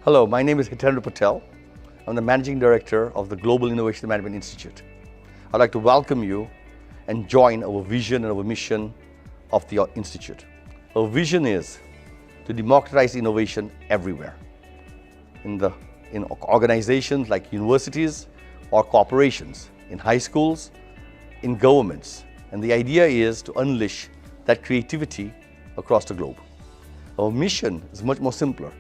Hello, my name is Hitendra Patel. I'm the Managing Director of the Global Innovation Management Institute. I'd like to welcome you and join our vision and our mission of the Institute. Our vision is to democratize innovation everywhere. In organizations like universities or corporations, in high schools, in governments. And the idea is to unleash that creativity across the globe. Our mission is much more simpler: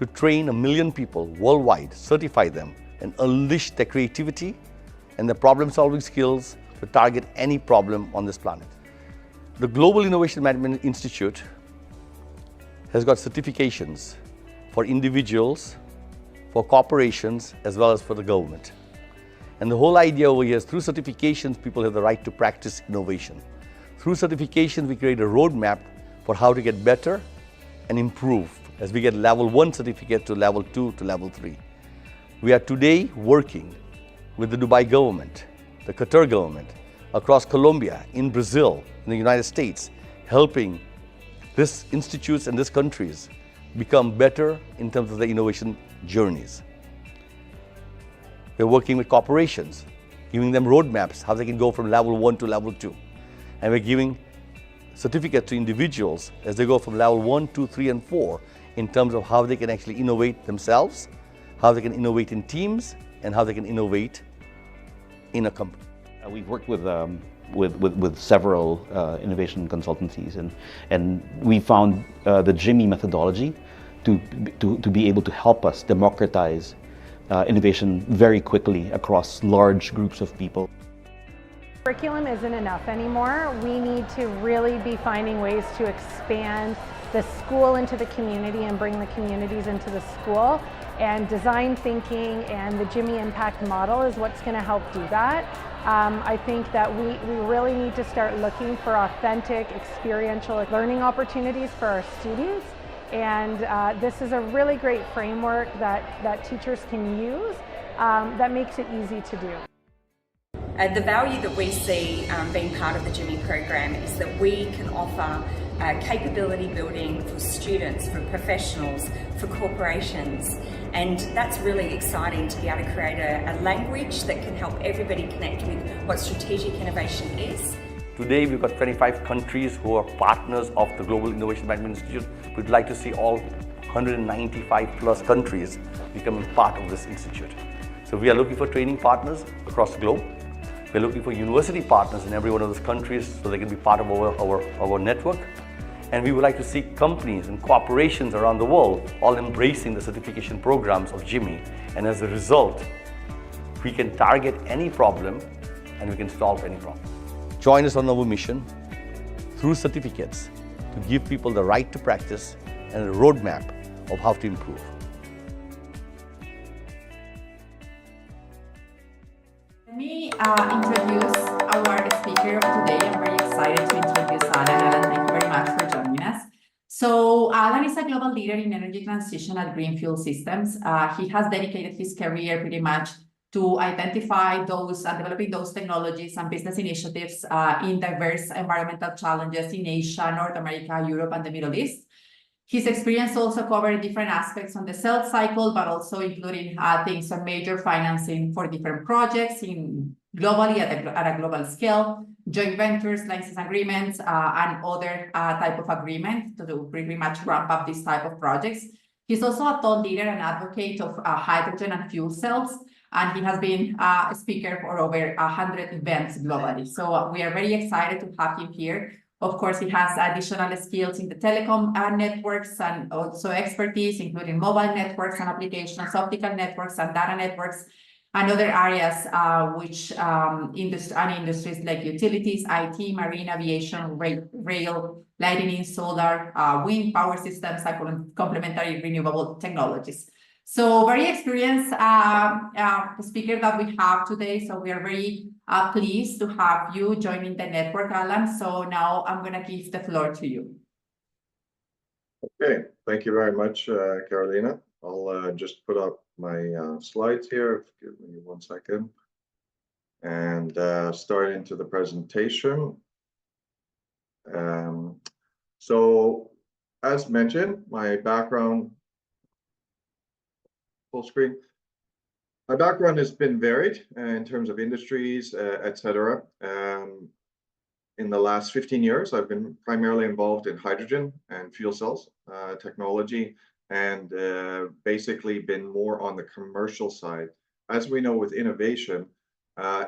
to train 1 million people worldwide, certify them, and unleash their creativity and their problem-solving skills to target any problem on this planet. The Global Innovation Management Institute has got certifications for individuals, for corporations, as well as for the government. And the whole idea over here is through certifications, people have the right to practice innovation. Through certifications, we create a roadmap for how to get better and improve as we get level 1 certificate to level 2 to level 3. We are today working with the Dubai government, the Qatar government, across Colombia, in Brazil, in the United States, helping these institutes and these countries become better in terms of their innovation journeys. We're working with corporations, giving them roadmaps, how they can go from level 1 to level 2. And we're giving certificates to individuals as they go from level 1, 2, 3, and 4 in terms of how they can actually innovate themselves, how they can innovate in teams, and how they can innovate in a company. We've worked with several innovation consultancies, and we found the GIMI methodology to be able to help us democratize innovation very quickly across large groups of people. Curriculum isn't enough anymore. We need to really be finding ways to expand the school into the community and bring the communities into the school. And design thinking and the GIMI impact model is what's going to help do that. I think that we really need to start looking for authentic, experiential learning opportunities for our students. And this is a really great framework that teachers can use that makes it easy to do. The value that we see being part of the GIMI program is that we can offer capability building for students, for professionals, for corporations, and that's really exciting to be able to create a language that can help everybody connect with what strategic innovation is. Today we've got 25 countries who are partners of the Global Innovation Management Institute. We'd like to see all 195 plus countries becoming part of this institute. So we are looking for training partners across the globe. We're looking for university partners in every one of those countries so they can be part of our network. And we would like to see companies and corporations around the world all embracing the certification programs of GIMI. And as a result, we can target any problem and we can solve any problem. Join us on our mission through certificates to give people the right to practice and a roadmap of how to improve. Let me introduce our speaker of today. I'm very excited to introduce Alan. Alan, thank you very much for joining us. So Alan is a global leader in energy transition at Greenfield Systems. He has dedicated his career pretty much to identify those and developing those technologies and business initiatives in diverse environmental challenges in Asia, North America, Europe, and the Middle East. His experience also covered different aspects on the sales cycle, but also including things on major financing for different projects globally at a global scale, joint ventures, license agreements, and other type of agreement to pretty much ramp up this type of projects. He's also a thought leader and advocate of hydrogen and fuel cells, and he has been a speaker for over 100 events globally. So we are very excited to have him here. Of course, he has additional skills in the telecom networks and also expertise, including mobile networks and applications, optical networks and data networks, and other areas which industries like utilities, IT, marine, aviation, rail, lighting, solar, wind power systems, and complementary renewable technologies. So very experienced speaker that we have today. So we are very pleased to have you joining the network, Alan. So now I'm going to give the floor to you. Okay, thank you very much, Carolina. I'll just put up my slides here. Give me 1 second. And start into the presentation. So as mentioned, my background full screen. My background has been varied in terms of industries, etc. In the last 15 years, I've been primarily involved in hydrogen and fuel cells technology, and basically been more on the commercial side. As we know, with innovation,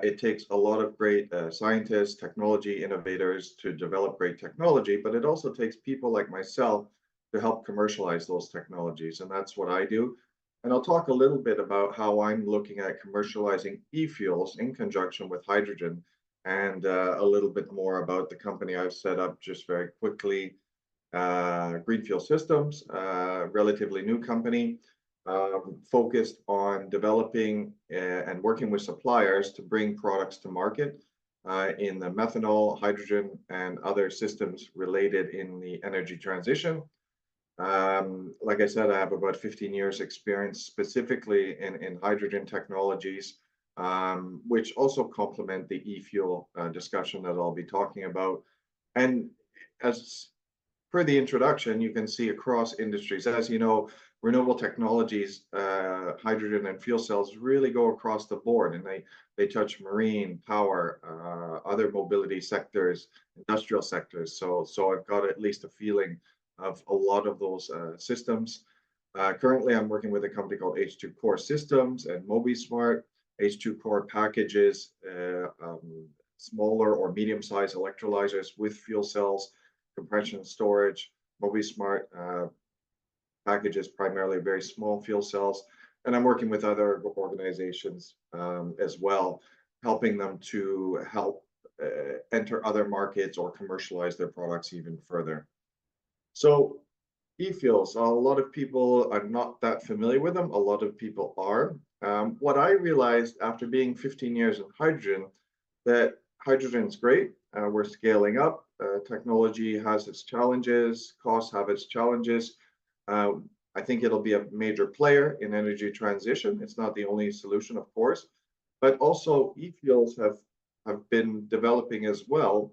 it takes a lot of great scientists, technology innovators to develop great technology, but it also takes people like myself to help commercialize those technologies, and that's what I do. And I'll talk a little bit about how I'm looking at commercializing eFuels in conjunction with hydrogen, and a little bit more about the company I've set up just very quickly. Greenfield Systems, relatively new company, focused on developing and working with suppliers to bring products to market in the methanol, hydrogen, and other systems related in the energy transition. Like I said, I have about 15 years experience specifically in hydrogen technologies, which also complement the e-fuel discussion that I'll be talking about. And as per the introduction, you can see across industries, as you know, renewable technologies, hydrogen and fuel cells really go across the board, and they touch marine, power, other mobility sectors, industrial sectors. So I've got at least a feeling of a lot of those systems. Currently, I'm working with a company called H2 Core Systems and MobiSmart. H2 Core packages smaller or medium-sized electrolyzers with fuel cells, compression storage. MobiSmart packages primarily very small fuel cells. And I'm working with other organizations as well, helping them to help enter other markets or commercialize their products even further. So e-fuels, a lot of people are not that familiar with them. A lot of people are. What I realized after being 15 years in hydrogen, that hydrogen is great. We're scaling up. Technology has its challenges. Costs have its challenges. I think it'll be a major player in energy transition. It's not the only solution, of course, but also e-fuels have been developing as well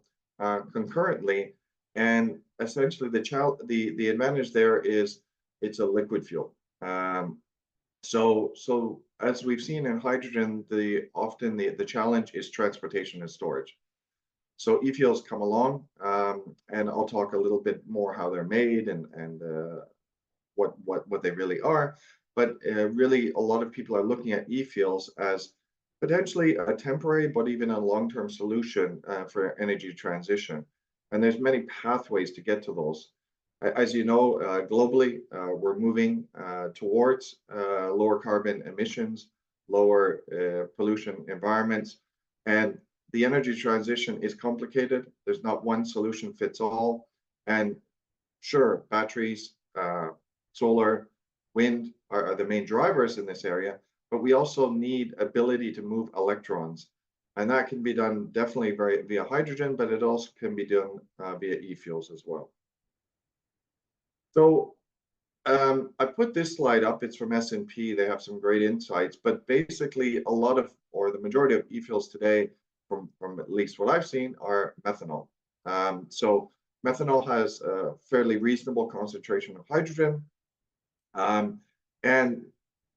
concurrently. And essentially, the advantage there is it's a liquid fuel. So as we've seen in hydrogen, often the challenge is transportation and storage. So e-fuels come along, and I'll talk a little bit more how they're made and what they really are. But really, a lot of people are looking at e-fuels as potentially a temporary, but even a long-term solution for energy transition. And there's many pathways to get to those. As you know, globally, we're moving towards lower carbon emissions, lower pollution environments, and the energy transition is complicated. There's not one solution fits all. And sure, batteries, solar, wind are the main drivers in this area, but we also need ability to move electrons. And that can be done definitely via hydrogen, but it also can be done via e-fuels as well. So I put this slide up. It's from S&P. They have some great insights, but basically a lot of, or the majority of e-fuels today, from at least what I've seen, are methanol. So methanol has a fairly reasonable concentration of hydrogen. And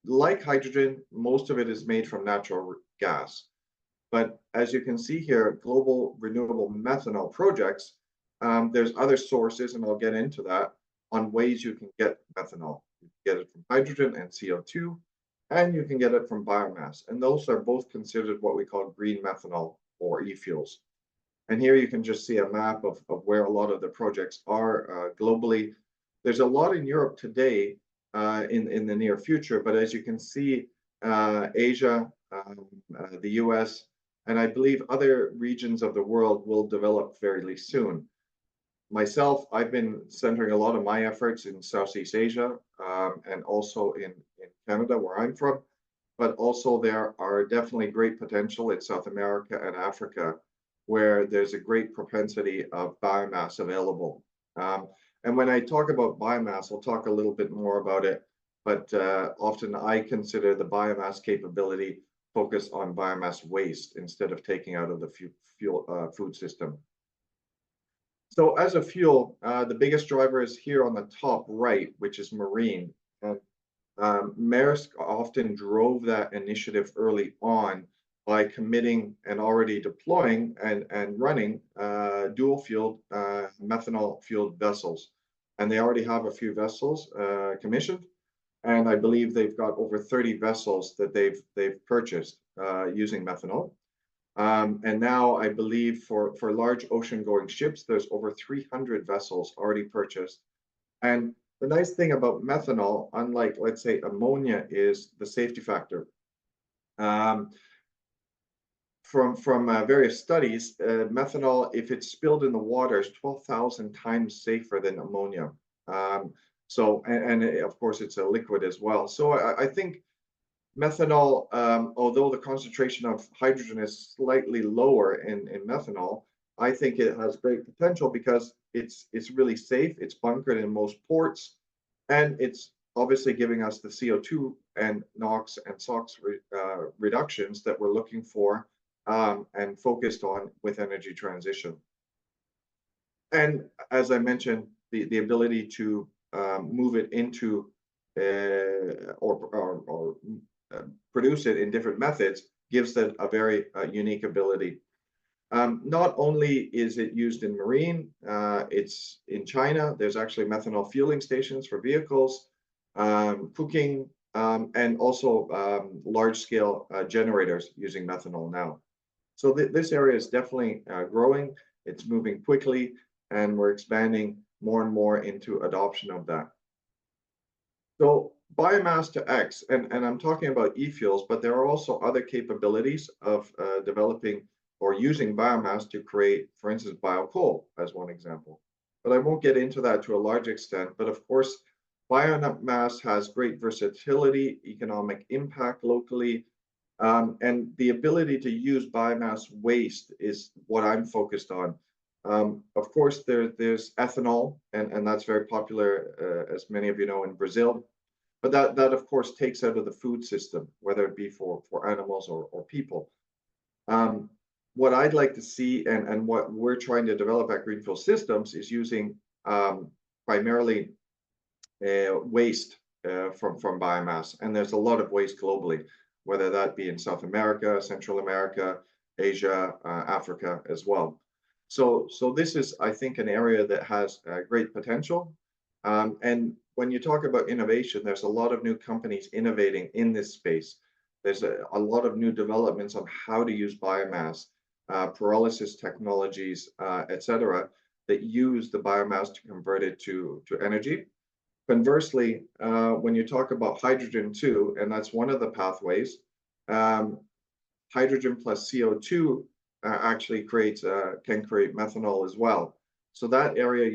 like hydrogen, most of it is made from natural gas. But as you can see here, global renewable methanol projects, there's other sources, and I'll get into that, on ways you can get methanol. You can get it from hydrogen and CO2, and you can get it from biomass. And those are both considered what we call green methanol or e-fuels. And here you can just see a map of where a lot of the projects are globally. There's a lot in Europe today in the near future, but as you can see, Asia, the US, and I believe other regions of the world will develop fairly soon. Myself, I've been centering a lot of my efforts in Southeast Asia and also in Canada, where I'm from, but also there are definitely great potential in South America and Africa, where there's a great propensity of biomass available. And when I talk about biomass, I'll talk a little bit more about it, but often I consider the biomass capability focus on biomass waste instead of taking out of the food system. So as a fuel, the biggest driver is here on the top right, which is marine. And Maersk often drove that initiative early on by committing and already deploying and running dual fueled methanol fueled vessels. And they already have a few vessels commissioned. And I believe they've got over 30 vessels that they've purchased using methanol. And now I believe for large ocean going ships, there's over 300 vessels already purchased. And the nice thing about methanol, unlike, let's say, ammonia, is the safety factor. From various studies, methanol, if it's spilled in the water, is 12,000 times safer than ammonia. And of course, it's a liquid as well. So I think methanol, although the concentration of hydrogen is slightly lower in methanol, I think it has great potential because it's really safe. It's bunkered in most ports, and it's obviously giving us the CO2 and NOx and SOx reductions that we're looking for and focused on with energy transition. And as I mentioned, the ability to move it into or produce it in different methods gives it a very unique ability. Not only is it used in marine, it's in China. There's actually methanol fueling stations for vehicles, cooking, and also large-scale generators using methanol now. So this area is definitely growing. It's moving quickly, and we're expanding more and more into adoption of that. So biomass to X, and I'm talking about eFuels, but there are also other capabilities of developing or using biomass to create, for instance, biocoal as one example. But I won't get into that to a large extent. But of course, biomass has great versatility, economic impact locally, and the ability to use biomass waste is what I'm focused on. Of course, there's ethanol, and that's very popular, as many of you know, in Brazil. But that of course takes out of the food system, whether it be for animals or people. What I'd like to see and what we're trying to develop at Greenfield Systems is using primarily waste from biomass. And there's a lot of waste globally, whether that be in South America, Central America, Asia, Africa as well. So this is, I think, an area that has great potential. And when you talk about innovation, there's a lot of new companies innovating in this space. There's a lot of new developments on how to use biomass, pyrolysis technologies, etc., that use the biomass to convert it to energy. Conversely, when you talk about hydrogen too, and that's one of the pathways, hydrogen plus CO2 actually can create methanol as well. So that area,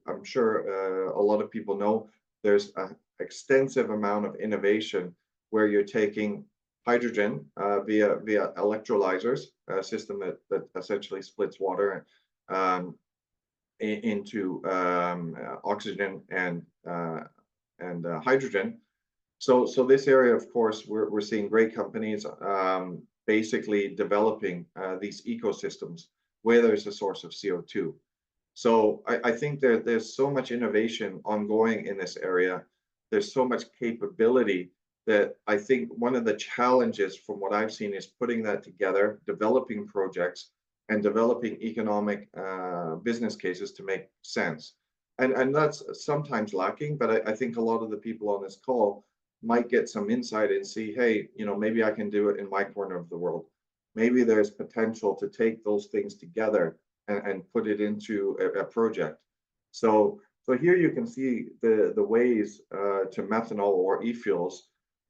I'm sure a lot of people know, there's an extensive amount of innovation where you're taking hydrogen via electrolyzers, a system that essentially splits water into oxygen and hydrogen. So this area, of course, we're seeing great companies basically developing these ecosystems where there's a source of CO2. So I think there's so much innovation ongoing in this area. There's so much capability that I think one of the challenges from what I've seen is putting that together, developing projects, and developing economic business cases to make sense. And that's sometimes lacking, but I think a lot of the people on this call might get some insight and see, hey, maybe I can do it in my corner of the world. Maybe there's potential to take those things together and put it into a project. So here you can see the ways to methanol or eFuels.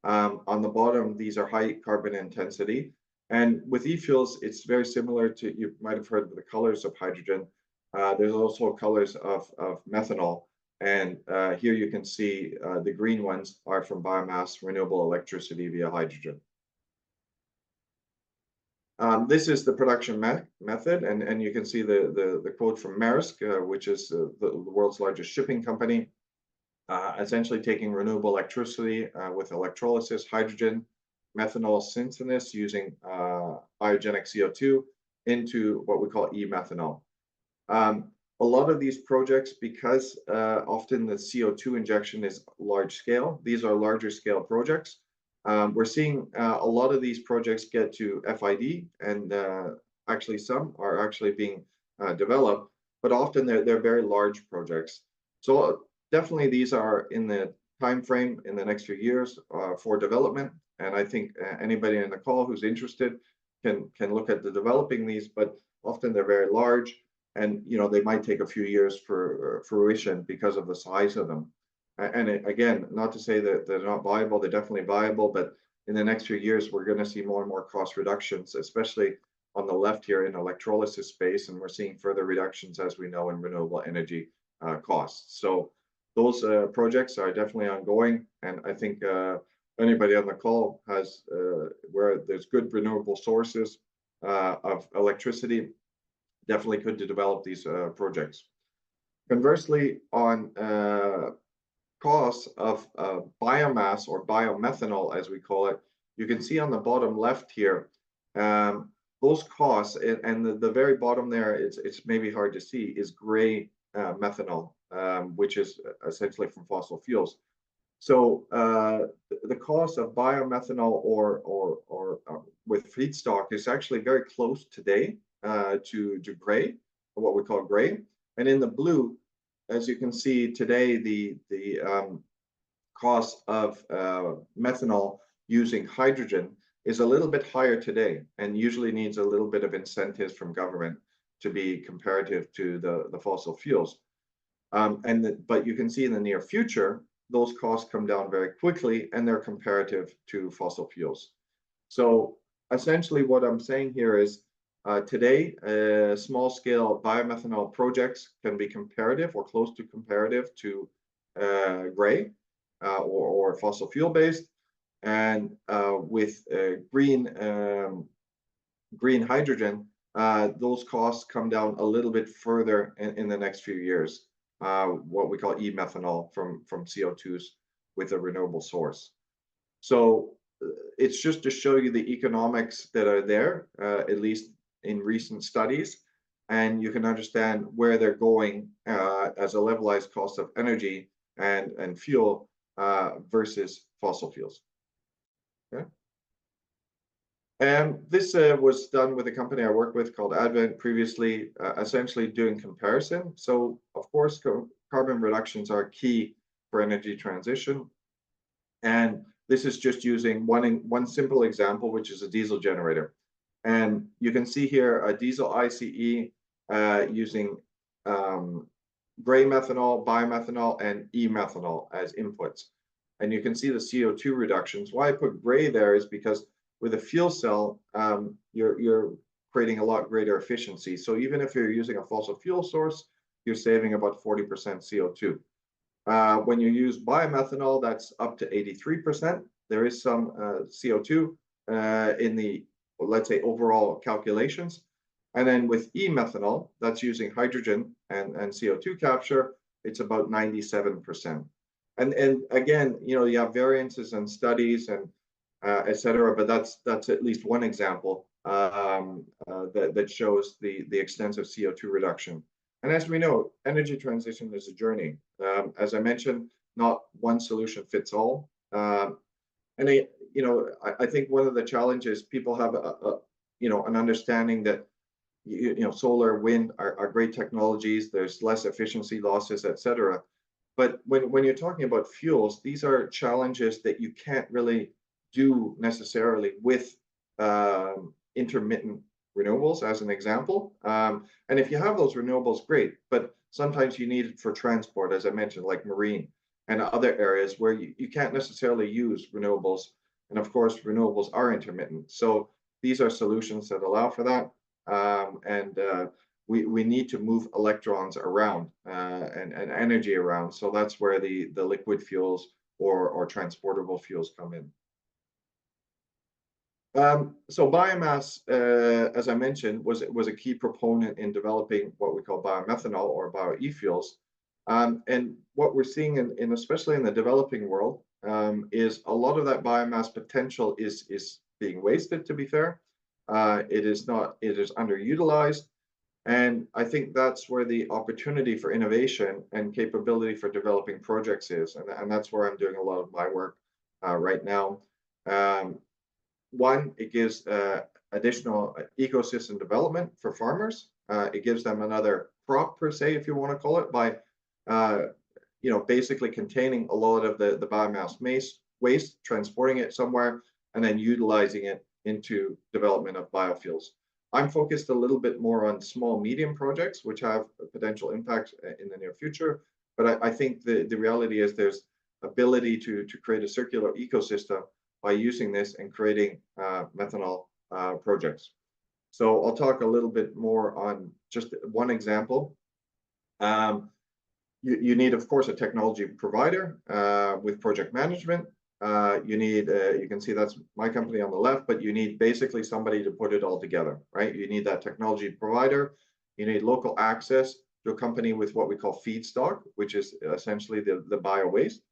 On the bottom, these are high carbon intensity. And with eFuels, it's very similar to, you might have heard of the colors of hydrogen. There's also colors of methanol. And here you can see the green ones are from biomass, renewable electricity via hydrogen. This is the production method, and you can see the quote from Maersk, which is the world's largest shipping company, essentially taking renewable electricity with electrolysis, hydrogen, methanol synthesis using biogenic CO2 into what we call e-methanol. A lot of these projects, because often the CO2 injection is large scale, these are larger scale projects. We're seeing a lot of these projects get to FID, and actually some are actually being developed, but often they're very large projects. So definitely these are in the time frame in the next few years for development. And I think anybody in the call who's interested can look at the developing these, but often they're very large, and they might take a few years for fruition because of the size of them. And again, not to say that they're not viable, they're definitely viable, but in the next few years, we're going to see more and more cost reductions, especially on the left here in electrolysis space, and we're seeing further reductions, as we know, in renewable energy costs. So those projects are definitely ongoing, and I think anybody on the call has where there's good renewable sources of electricity, definitely could to develop these projects. Conversely, on costs of biomass or biomethanol, as we call it, you can see on the bottom left here, those costs, and the very bottom there, it's maybe hard to see, is gray methanol, which is essentially from fossil fuels. So the cost of biomethanol or with feedstock is actually very close today to gray, or what we call gray. And in the blue, as you can see today, the cost of methanol using hydrogen is a little bit higher today, and usually needs a little bit of incentives from government to be comparative to the fossil fuels. But you can see in the near future, those costs come down very quickly, and they're comparative to fossil fuels. So essentially what I'm saying here is today, small-scale biomethanol projects can be comparative or close to comparative to gray or fossil fuel-based, and with green hydrogen, those costs come down a little bit further in the next few years. What we call e-methanol from CO2s with a renewable source. So it's just to show you the economics that are there, at least in recent studies, and you can understand where they're going as a levelized cost of energy and fuel versus fossil fuels. Okay. And this was done with a company I worked with called Advent previously, essentially doing comparison. So of course, carbon reductions are key for energy transition. And this is just using one simple example, which is a diesel generator. And you can see here a diesel ICE using gray methanol, biomethanol, and e-methanol as inputs. And you can see the CO2 reductions. Why I put gray there is because with a fuel cell, you're creating a lot greater efficiency. So even if you're using a fossil fuel source, you're saving about 40% CO2. When you use biomethanol, that's up to 83%. There is some CO2 in the, let's say, overall calculations. And then with e-methanol, that's using hydrogen and CO2 capture, it's about 97%. And again, you have variances and studies and et cetera, but that's at least one example that shows the extensive CO2 reduction. And as we know, energy transition is a journey. As I mentioned, not one solution fits all. And I think one of the challenges, people have an understanding that solar, wind are great technologies. There's less efficiency losses, et cetera. But when you're talking about fuels, these are challenges that you can't really do necessarily with intermittent renewables, as an example. And if you have those renewables, great. But sometimes you need it for transport, as I mentioned, like marine and other areas where you can't necessarily use renewables. And of course, renewables are intermittent. So these are solutions that allow for that. We need to move electrons around and energy around. So that's where the liquid fuels or transportable fuels come in. So biomass, as I mentioned, was a key proponent in developing what we call biomethanol or bioefuels. And what we're seeing in especially in the developing world is a lot of that biomass potential is being wasted, to be fair. It is underutilized. And I think that's where the opportunity for innovation and capability for developing projects is. And that's where I'm doing a lot of my work right now. Um, One, it gives additional ecosystem development for farmers. It gives them another crop per se, if you want to call it, by basically containing a lot of the biomass waste, transporting it somewhere, and then utilizing it into development of biofuels. I'm focused a little bit more on small, medium projects, which have a potential impact in the near future. But I think the reality is there's ability to create a circular ecosystem by using this and creating methanol projects. So I'll talk a little bit more on just one example. You need, of course, a technology provider with project management. You need, you can see that's my company on the left, but you need basically somebody to put it all together, right? You need that technology provider. You need local access to a company with what we call feedstock, which is essentially the bio waste.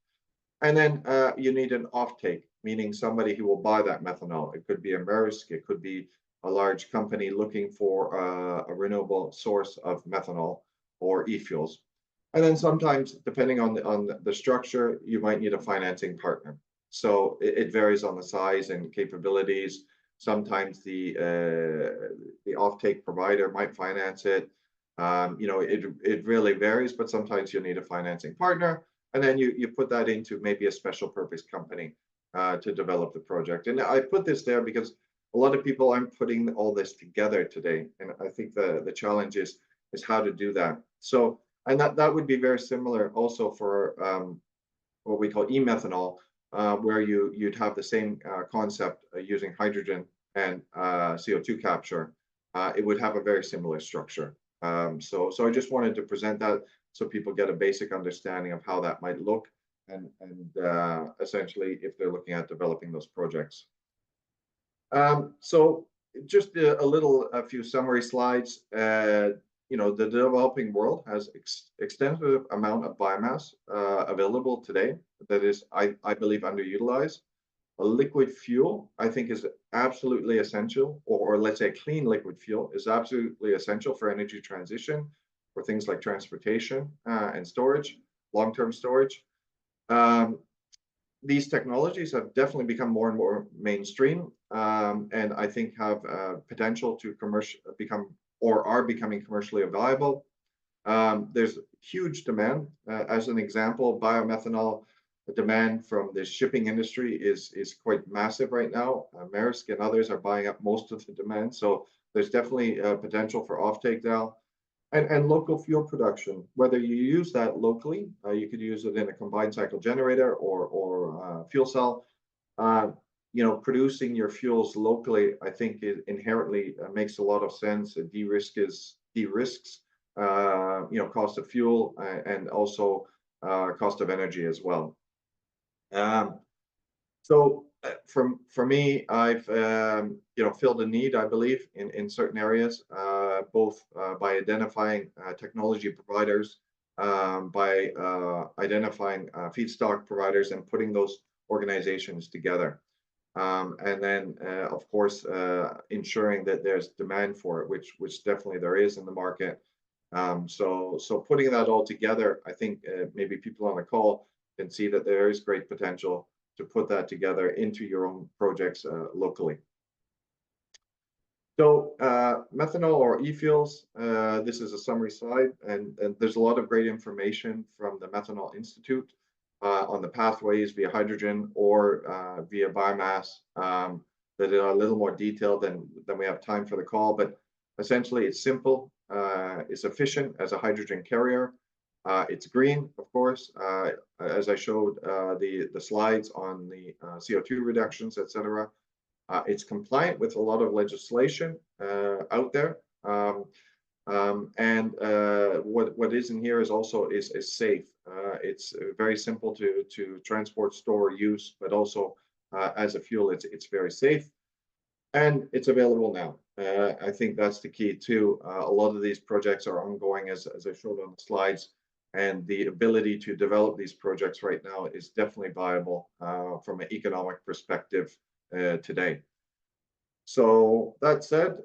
And then you need an offtake, meaning somebody who will buy that methanol. It could be a Maersk, it could be a large company looking for a renewable source of methanol or eFuels. And then sometimes, depending on the structure, you might need a financing partner. So it varies on the size and capabilities. Sometimes the offtake provider might finance it. It really varies, but sometimes you need a financing partner. And then you put that into maybe a special purpose company to develop the project. And I put this there because a lot of people aren't putting all this together today. And I think the challenge is how to do that. So, and that would be very similar also for what we call e-methanol, where you'd have the same concept using hydrogen and CO2 capture. It would have a very similar structure. So I just wanted to present that so people get a basic understanding of how that might look and essentially if they're looking at developing those projects. So just a few summary slides. The developing world has extensive amount of biomass available today that is, I believe, underutilized. A liquid fuel, I think, is absolutely essential, or let's say clean liquid fuel is absolutely essential for energy transition, for things like transportation and storage, long-term storage. These technologies have definitely become more and more mainstream, and I think have potential to become or are becoming commercially viable. There's huge demand. As an example, biomethanol, the demand from the shipping industry is quite massive right now. Maersk and others are buying up most of the demand. So there's definitely potential for offtake now. And local fuel production, whether you use that locally, you could use it in a combined cycle generator or fuel cell. Producing your fuels locally, I think it inherently makes a lot of sense. It de-risks, cost of fuel and also cost of energy as well. So for me, I've filled a need, I believe, in certain areas, both by identifying technology providers, by identifying feedstock providers, and putting those organizations together. And then, of course, ensuring that there's demand for it, which definitely there is in the market. So putting that all together, I think maybe people on the call can see that there is great potential to put that together into your own projects locally. So methanol or eFuels, this is a summary slide, and there's a lot of great information from the Methanol Institute on the pathways via hydrogen or via biomass that are a little more detailed than we have time for the call. But essentially, it's simple, it's efficient as a hydrogen carrier. It's green, of course, as I showed the slides on the CO2 reductions, etc. It's compliant with a lot of legislation out there. And what is in here is also is safe. It's very simple to transport, store, use, but also as a fuel, it's very safe. And it's available now. I think that's the key too. A lot of these projects are ongoing, as I showed on the slides, and the ability to develop these projects right now is definitely viable from an economic perspective today. So that said,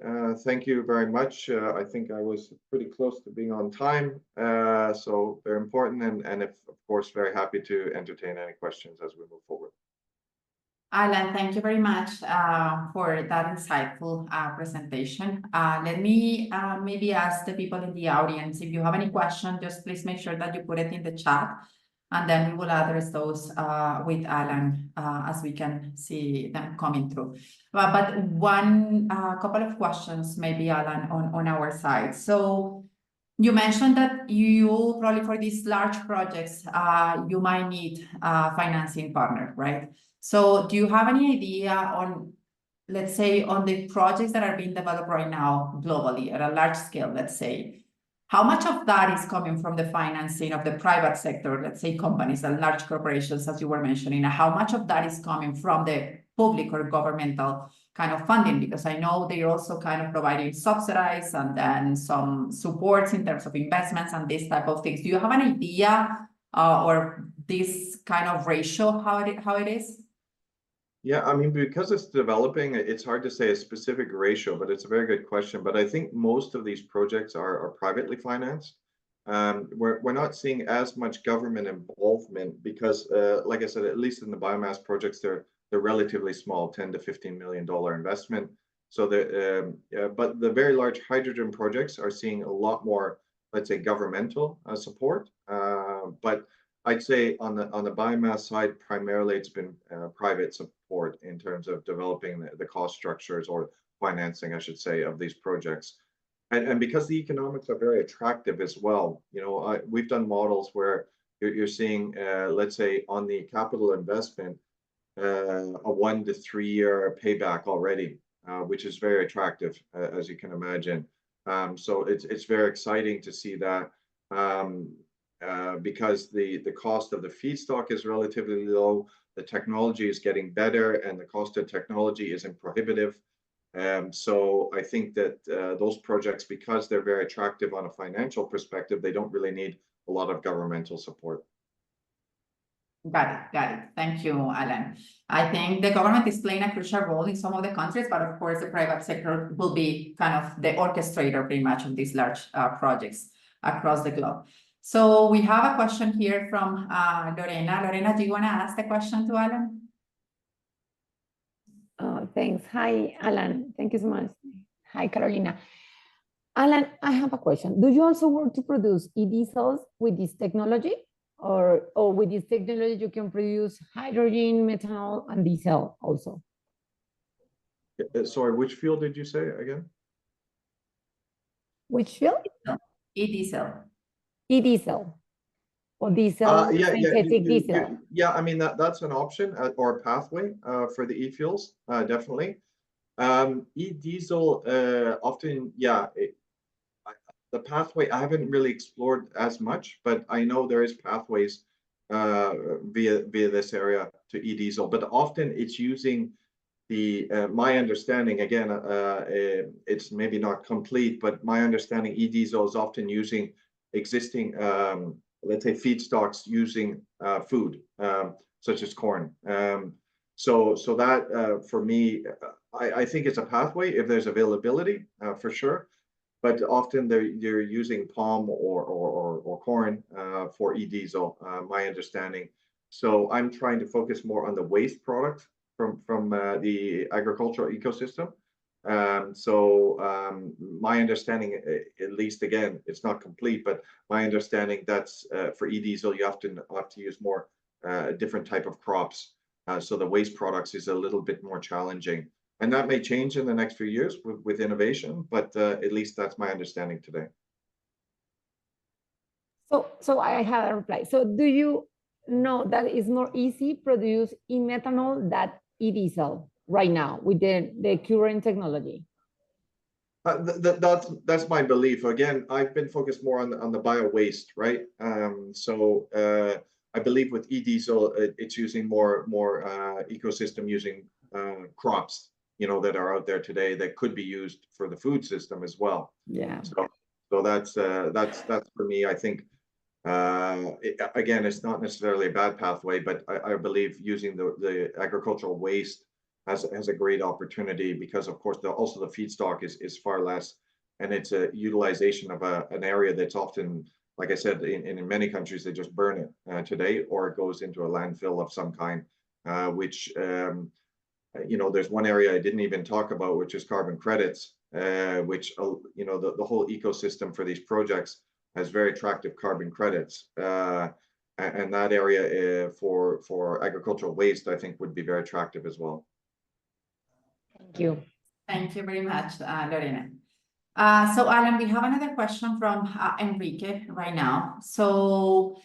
Thank you very much. I think I was pretty close to being on time, so very important, and of course, very happy to entertain any questions as we move forward. Alan, thank you very much for that insightful presentation. Let me maybe ask the people in the audience, if you have any questions, just please make sure that you put it in the chat, and then we will address those with Alan as we can see them coming through. But one couple of questions maybe, Alan, on our side. So you mentioned that you probably for these large projects, you might need a financing partner, right? So do you have any idea on, let's say, on the projects that are being developed right now globally at a large scale, let's say, how much of that is coming from the financing of the private sector, let's say companies and large corporations, as you were mentioning, and how much of that is coming from the public or governmental kind of funding? Because I know they're also kind of providing subsidies and then some supports in terms of investments and this type of things. Do you have an idea or this kind of ratio, how it is? Yeah, I mean, because it's developing, it's hard to say a specific ratio, but it's a very good question. But I think most of these projects are privately financed. We're not seeing as much government involvement because, like I said, at least in the biomass projects, they're relatively small, $10 to $15 million investment. So but the very large hydrogen projects are seeing a lot more, let's say, governmental support. But I'd say on the biomass side, primarily it's been private support in terms of developing the cost structures or financing, I should say, of these projects. And because the economics are very attractive as well, you know, we've done models where you're seeing, let's say, on the capital investment, a 1 to 3 year payback already, which is very attractive, as you can imagine. So it's very exciting to see that. Because the cost of the feedstock is relatively low, the technology is getting better, and the cost of technology isn't prohibitive. So I think that those projects, because they're very attractive on a financial perspective, they don't really need a lot of governmental support. Got it. Thank you, Alan. I think the government is playing a crucial role in some of the countries, but of course the private sector will be kind of the orchestrator pretty much of these large projects across the globe. So we have a question here from Lorena. Lorena, do you want to ask the question to Alan? Thanks. Hi, Alan. Thank you so much. Hi, Carolina. Alan, I have a question. Do you also want to produce e-diesels with this technology? Or with this technology, you can produce hydrogen, methanol, and diesel also? Sorry, which field did you say again? Which field? E-diesel. E-diesel. Or diesel, synthetic diesel. Yeah, I mean, that's an option or a pathway for the e-fuels, definitely. E-diesel, often, yeah, the pathway I haven't really explored as much, but I know there is pathways via this area to e-diesel. But often it's using the my understanding, again, it's maybe not complete, but my understanding e-diesel is often using existing, let's say, feedstocks using food, such as corn. So that for me, I think it's a pathway if there's availability, for sure. But often they're using palm or corn for e-diesel, my understanding. So I'm trying to focus more on the waste product from the agricultural ecosystem. My understanding, at least again, it's not complete, but my understanding that's for e-diesel, you have to use more different type of crops. So the waste products is a little bit more challenging. And that may change in the next few years with innovation, but at least that's my understanding today. So I have a reply. So do you know that it's more easy produce e-methanol than e-diesel right now with the current technology? That's my belief. Again, I've been focused more on the bio waste, right? I believe with e-diesel, it's using more ecosystem using crops, you know, that are out there today that could be used for the food system as well. Yeah. So that's for me. I think again, it's not necessarily a bad pathway, but I believe using the agricultural waste has a great opportunity because, of course, also the feedstock is far less, and it's a utilization of an area that's often, like I said, in many countries, they just burn it today, or it goes into a landfill of some kind, which, there's one area I didn't even talk about, which is carbon credits, which, the whole ecosystem for these projects has very attractive carbon credits. And that area for agricultural waste, I think, would be very attractive as well. Thank you. Thank you very much, Lorena. So Alan, we have another question from Enrique right now. So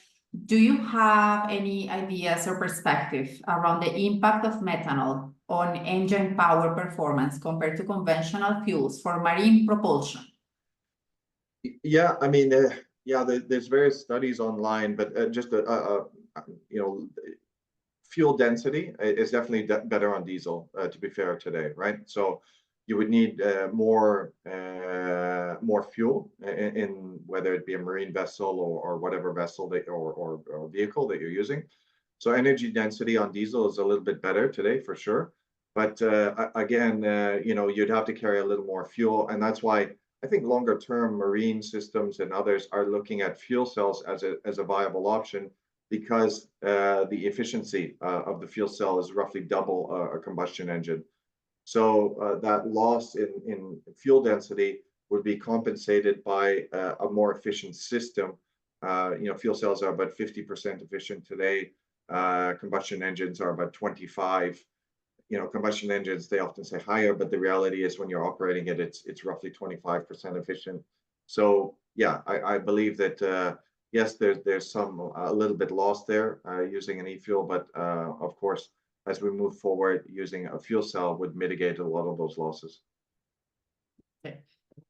do you have any ideas or perspective around the impact of methanol on engine power performance compared to conventional fuels for marine propulsion? Yeah, I mean, there's various studies online, but just fuel density is definitely better on diesel, to be fair today, right? So you would need more fuel in whether it be a marine vessel or whatever vessel or vehicle that you're using. So energy density on diesel is a little bit better today for sure. But again, you'd have to carry a little more fuel, and that's why I think longer term marine systems and others are looking at fuel cells as a viable option, because the efficiency of the fuel cell is roughly double a combustion engine. So that loss in fuel density would be compensated by a more efficient system. Fuel cells are about 50% efficient today. Combustion engines are about 25. Combustion engines, they often say higher, but the reality is when you're operating it, it's roughly 25% efficient. So yeah, I believe that yes, there's a little bit lost there using an e-fuel, but of course, as we move forward, using a fuel cell would mitigate a lot of those losses. Okay.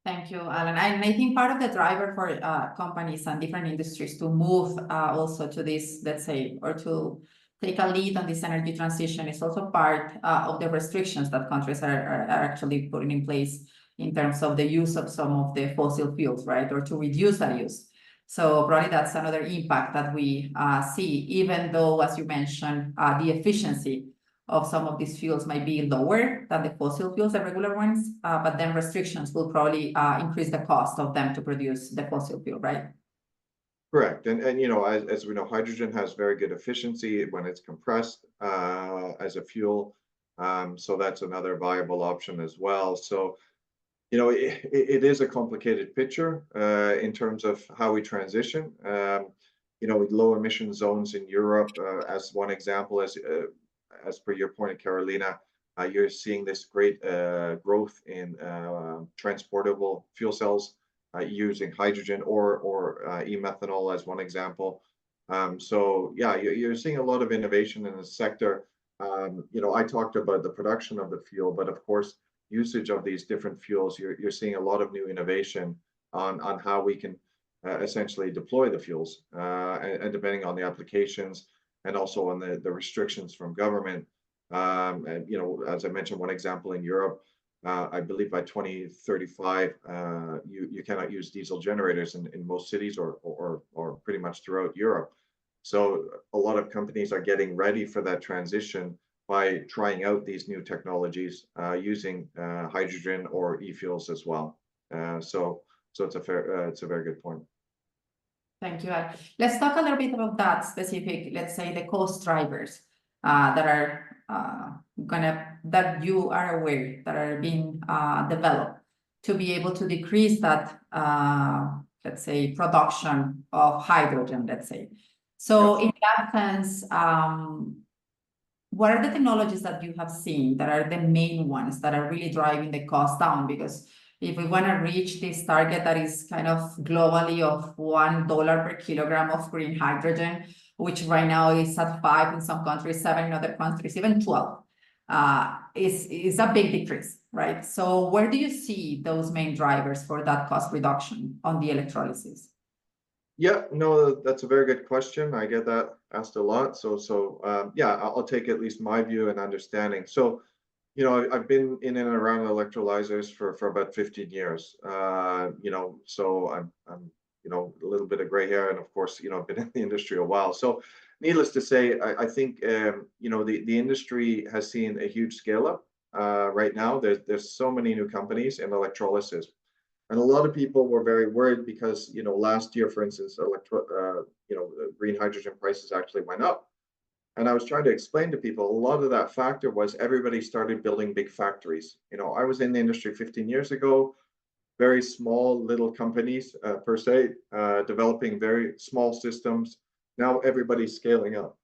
Thank you, Alan. And I think part of the driver for companies and different industries to move also to this, let's say, or to take a lead on this energy transition is also part of the restrictions that countries are actually putting in place in terms of the use of some of the fossil fuels, right? Or to reduce that use. So probably that's another impact that we see, even though, as you mentioned, the efficiency of some of these fuels might be lower than the fossil fuels, the regular ones, but then restrictions will probably increase the cost of them to produce the fossil fuel, right? Correct. And as we know, hydrogen has very good efficiency when it's compressed as a fuel. So that's another viable option as well. So, it is a complicated picture in terms of how we transition. With low emission zones in Europe, as one example, as per your point, Carolina, you're seeing this great growth in transportable fuel cells using hydrogen or e-methanol as one example. So yeah, you're seeing a lot of innovation in the sector. I talked about the production of the fuel, but of course, usage of these different fuels, you're seeing a lot of new innovation on how we can essentially deploy the fuels, and depending on the applications and also on the restrictions from government. And as I mentioned, one example in Europe, I believe by 2035, you cannot use diesel generators in most cities or pretty much throughout Europe. So a lot of companies are getting ready for that transition by trying out these new technologies using hydrogen or e-fuels as well. So it's a very good point. Thank you, Al. Let's talk a little bit about that specific, let's say, the cost drivers that are that you are aware that are being developed to be able to decrease that, let's say, production of hydrogen, let's say. So in that sense, what are the technologies that you have seen that are the main ones that are really driving the cost down? Because if we want to reach this target that is kind of globally of $1 per kilogram of green hydrogen, which right now is at 5 in some countries, 7 in other countries, even 12, is a big decrease, right? So where do you see those main drivers for that cost reduction on the electrolysis? Yeah, no, that's a very good question. I get that asked a lot. So yeah, I'll take at least my view and understanding. So, I've been in and around electrolyzers for about 15 years. So I'm a little bit of gray hair, and of course, I've been in the industry a while. So needless to say, I think the industry has seen a huge scale up right now. There's so many new companies in electrolysis, and a lot of people were very worried because last year, for instance, green hydrogen prices actually went up. And I was trying to explain to people a lot of that factor was everybody started building big factories. I was in the industry 15 years ago, very small little companies per se, developing very small systems. Now everybody's scaling up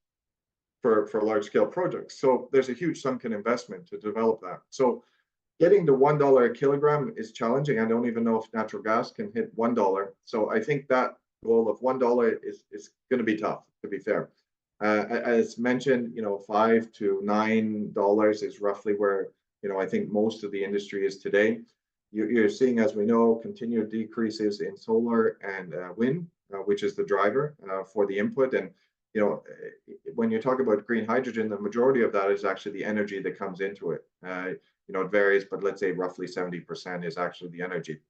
for large scale projects. So there's a huge sunken investment to develop that. So getting to $1 a kilogram is challenging. I don't even know if natural gas can hit $1. So I think that goal of $1 is going to be tough, to be fair. As mentioned, $5 to $9 is roughly where I think most of the industry is today. You're seeing, as we know, continued decreases in solar and wind, which is the driver for the input. And when you talk about green hydrogen, the majority of that is actually the energy that comes into it. It varies, but let's say roughly 70% is actually the energy.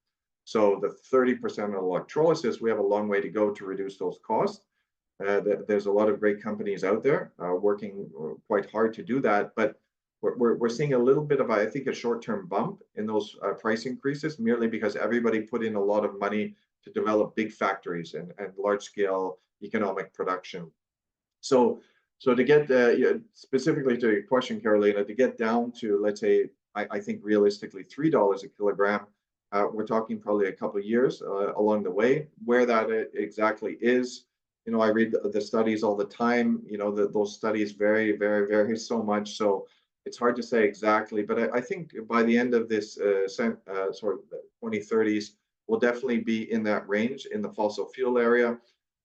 So the 30% of electrolysis, we have a long way to go to reduce those costs. There's a lot of great companies out there working quite hard to do that, but we're seeing a little bit of, I think, a short-term bump in those price increases, merely because everybody put in a lot of money to develop big factories and large-scale economic production. So to get specifically to your question, Carolina, to get down to, let's say, I think realistically $3 a kilogram, we're talking probably a couple of years along the way. Where that exactly is, I read the studies all the time. Those studies vary so much. So it's hard to say exactly. But I think by the end of this sort of 2030s, we'll definitely be in that range in the fossil fuel area.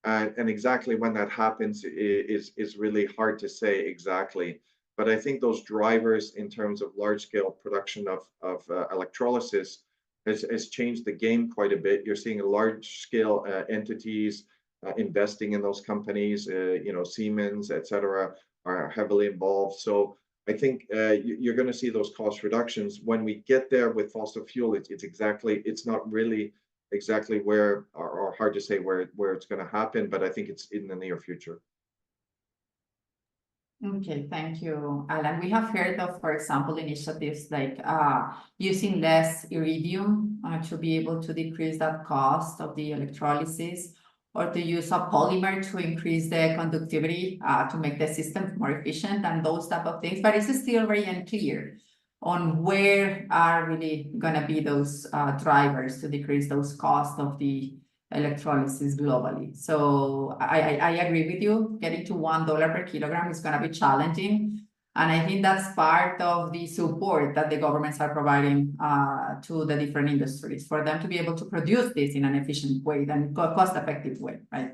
And exactly when that happens is really hard to say exactly. But I think those drivers in terms of large-scale production of electrolysis has changed the game quite a bit. You're seeing large-scale entities investing in those companies. Siemens, et cetera, are heavily involved. So I think you're going to see those cost reductions. When we get there with fossil fuel, it's not really exactly where, or hard to say where it's going to happen, but I think it's in the near future. Okay, thank you, Alan. We have heard of, for example, initiatives like using less iridium to be able to decrease that cost of the electrolysis, or to use a polymer to increase the conductivity to make the system more efficient, and those type of things. But it's still very unclear on where are really going to be those drivers to decrease those costs of the electrolysis globally. So I agree with you. Getting to $1 per kilogram is going to be challenging. And I think that's part of the support that the governments are providing to the different industries for them to be able to produce this in an efficient way and cost-effective way, right?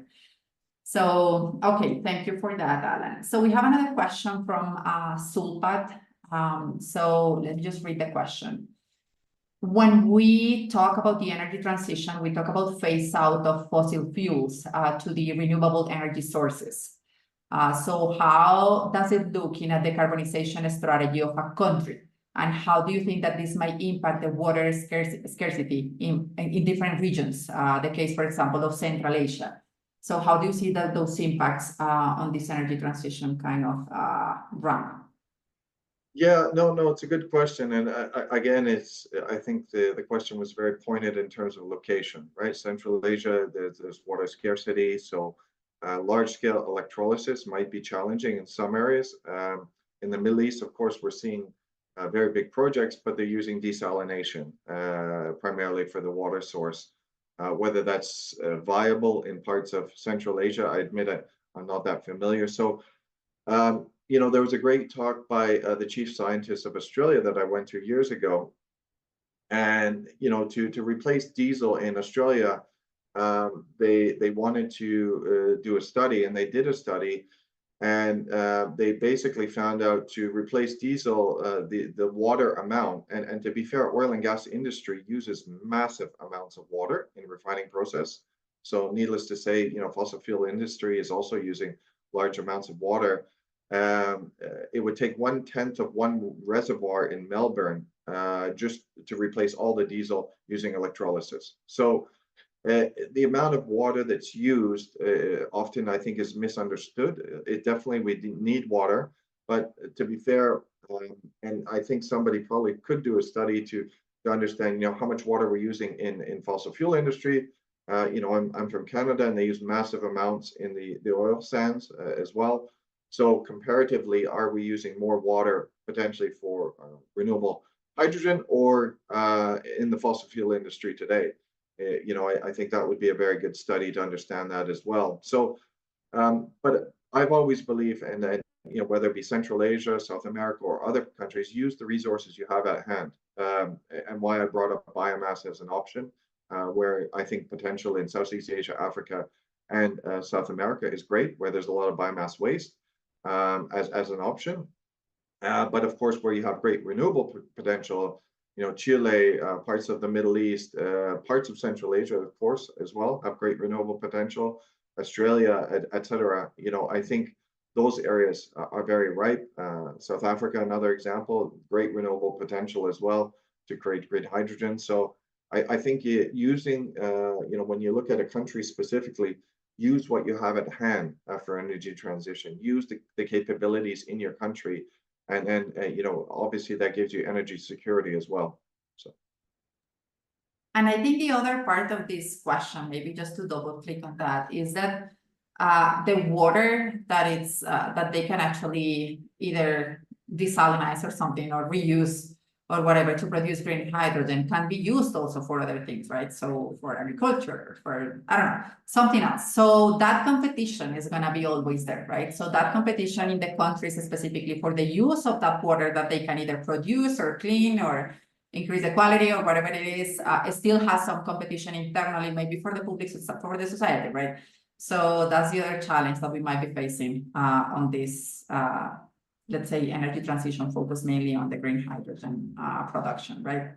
So, okay, thank you for that, Alan. So we have another question from Sulpat. So let me just read the question. When we talk about the energy transition, we talk about phase out of fossil fuels to the renewable energy sources. So how does it look in a decarbonization strategy of a country? And how do you think that this might impact the water scarcity in different regions? The case, for example, of Central Asia. So how do you see those impacts on this energy transition kind of run? Yeah, no, it's a good question. And again, I think the question was very pointed in terms of location, right? Central Asia, there's water scarcity. So large-scale electrolysis might be challenging in some areas. In the Middle East, of course, we're seeing very big projects, but they're using desalination primarily for the water source. Whether that's viable in parts of Central Asia, I admit I'm not that familiar. So, there was a great talk by the chief scientist of Australia that I went to years ago. And, to replace diesel in Australia, they wanted to do a study, and they did a study. And they basically found out to replace diesel, the water amount, and to be fair, oil and gas industry uses massive amounts of water in refining process. So needless to say, fossil fuel industry is also using large amounts of water. It would take 1/10 of one reservoir in Melbourne just to replace all the diesel using electrolysis. So The amount of water that's used often, I think, is misunderstood. We need water, but to be fair, and I think somebody probably could do a study to understand, how much water we're using in fossil fuel industry. I'm from Canada, and they use massive amounts in the oil sands as well. So comparatively, are we using more water potentially for renewable hydrogen or in the fossil fuel industry today? I think that would be a very good study to understand that as well. So, but I've always believed, and whether it be Central Asia, South America, or other countries, use the resources you have at hand. And why I brought up biomass as an option, where I think potential in Southeast Asia, Africa, and South America is great, where there's a lot of biomass waste as an option. But of course, where you have great renewable potential, Chile, parts of the Middle East, parts of Central Asia, of course, as well, have great renewable potential. Australia, etc. I think those areas are very ripe. South Africa, another example, great renewable potential as well to create green hydrogen. So I think using, when you look at a country specifically, use what you have at hand for energy transition. Use the capabilities in your country. And then, obviously that gives you energy security as well. So. And I think the other part of this question, maybe just to double click on that, is that the water that they can actually either desalinize or something or reuse or whatever to produce green hydrogen can be used also for other things, right? So for agriculture, for, I don't know, something else. So that competition is gonna be always there, right? So that competition in the countries specifically for the use of that water that they can either produce or clean or increase the quality or whatever it is, it still has some competition internally, maybe for the public, for the society, right? So that's the other challenge that we might be facing on this, let's say, energy transition focused mainly on the green hydrogen production, right?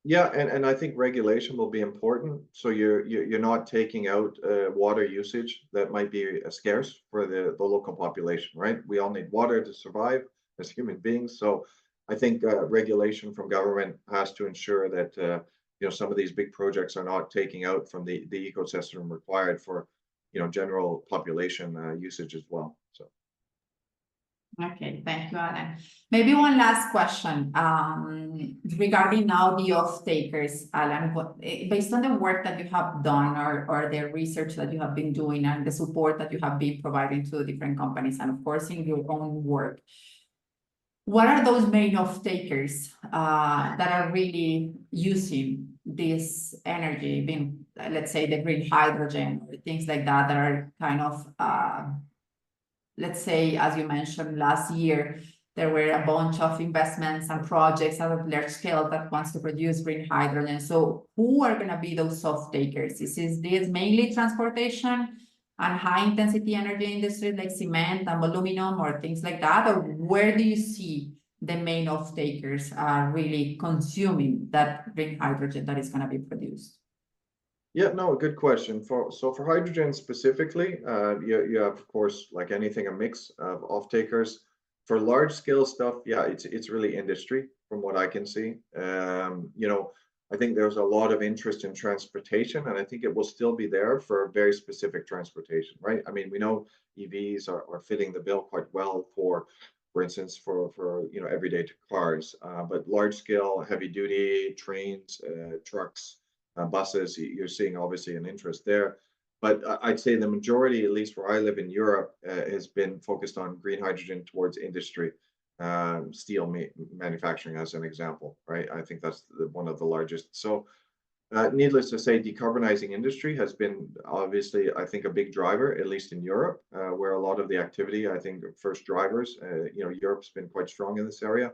Yeah, and I think regulation will be important. So you're not taking out water usage that might be scarce for the local population, right? We all need water to survive as human beings. So I think regulation from government has to ensure that some of these big projects are not taking out from the ecosystem required for general population usage as well. So. Okay, thank you, Alan. Maybe one last question regarding now the off-takers, Alan. Based on the work that you have done or the research that you have been doing and the support that you have been providing to the different companies and of course in your own work, what are those main off-takers that are really using this energy, being, let's say, the green hydrogen or things like that, that are kind of let's say, as you mentioned last year, there were a bunch of investments and projects at a large scale that wants to produce green hydrogen. So who are going to be those off-takers? Is this mainly transportation and high-intensity energy industry like cement and aluminum or things like that? Or where do you see the main off-takers really consuming that green hydrogen that is going to be produced? Yeah, no, good question. For hydrogen specifically, you have, of course, like anything, a mix of off-takers. For large scale stuff, yeah, it's really industry from what I can see. I think there's a lot of interest in transportation, and I think it will still be there for very specific transportation, right? I mean, we know EVs are fitting the bill quite well for instance, for everyday cars, but large scale, heavy duty trains, trucks, buses, you're seeing obviously an interest there. But I'd say the majority, at least where I live in Europe, has been focused on green hydrogen towards industry, steel manufacturing as an example, right? I think that's one of the largest. So needless to say, decarbonizing industry has been obviously, I think, a big driver, at least in Europe, where a lot of the activity, I think, first drivers, Europe's been quite strong in this area.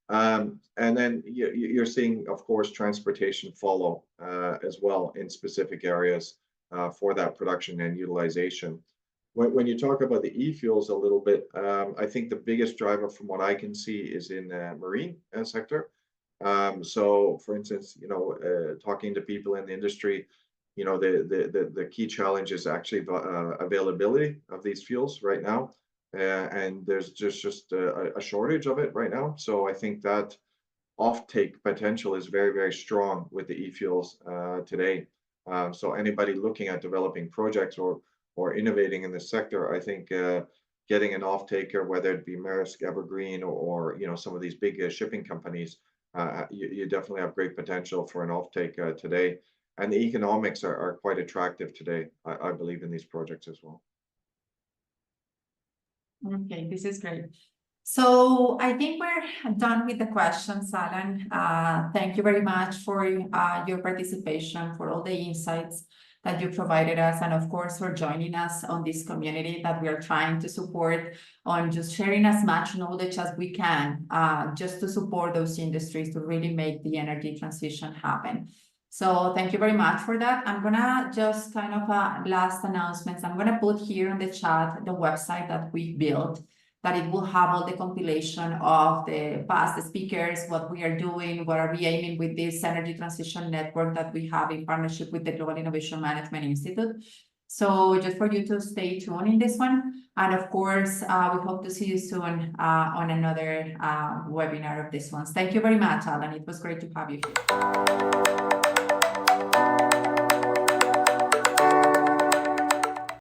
And then you're seeing, of course, transportation follow as well in specific areas for that production and utilization. When you talk about the eFuels a little bit, I think the biggest driver from what I can see is in the marine sector. So, for instance, talking to people in the industry, the key challenge is actually availability of these fuels right now. And there's just a shortage of it right now. So I think that offtake potential is very, very strong with the eFuels today. So anybody looking at developing projects or innovating in this sector, I think getting an off-taker, whether it be Maersk, Evergreen, or some of these big shipping companies, you definitely have great potential for an off-take today. And the economics are quite attractive today, I believe, in these projects as well. Okay, this is great. So I think we're done with the questions, Alan. Thank you very much for your participation, for all the insights that you provided us, and of course for joining us on this community that we are trying to support on just sharing as much knowledge as we can, just to support those industries to really make the energy transition happen. So thank you very much for that. I'm gonna just kind of last announcements. I'm gonna put here in the chat the website that we built, that it will have all the compilation of the past speakers, what we are doing, what are we aiming with this energy transition network that we have in partnership with the Global Innovation Management Institute. So just for you to stay tuned in this one. And of course, we hope to see you soon on another webinar of this one. Thank you very much, Alan. It was great to have you here.